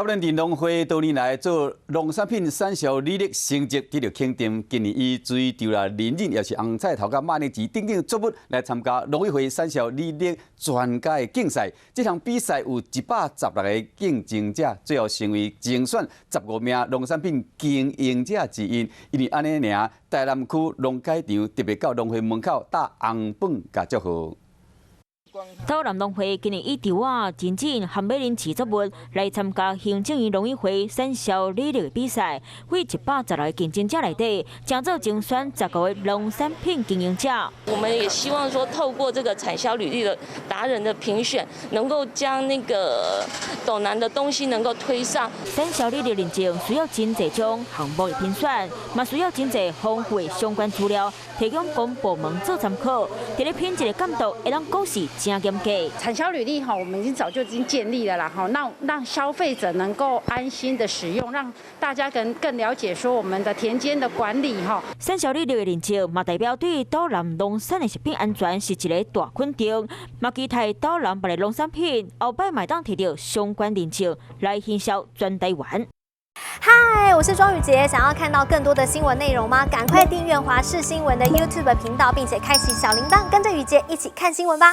论电农会多年来做农产品产销履历成绩得到肯定，今年以水稻啦、连任也是红菜头甲马铃薯等等作物来参加农委会产销履历专家的竞赛。这项比赛有116个竞争者，最后成为竞选15名农产品经营者之一。因为安尼尔，台南区农改场特别到农会门口打红本甲祝福。 台南农会今年以稻仔、金针和马铃薯作物来参加行政院农委会产销履历的比赛，为116个竞争者内底，将做精选15个农产品经营者。我们也希望说，透过这个产销履历的达人的评选，能够将那个斗南的东西能够推上。产销履历认证需要真侪种项目的评选，嘛需要真侪丰富的相关资料，提供公部门做参考。伫咧品质的监督，会让公司 真严格。产销履历我们早就已经建立了啦让消费者能够安心的使用，让大家更了解说我们的田间的管理产销履历的认证，嘛代表对岛南农产的食品安全是一个大肯定。嘛期待岛南别的农产品后摆买当摕到相关认证来行销全台湾。 嗨，我是庄宇杰。想要看到更多的新闻内容吗？赶快订阅华视新闻的 YouTube 频道，并且开启小铃铛，跟着宇杰一起看新闻吧。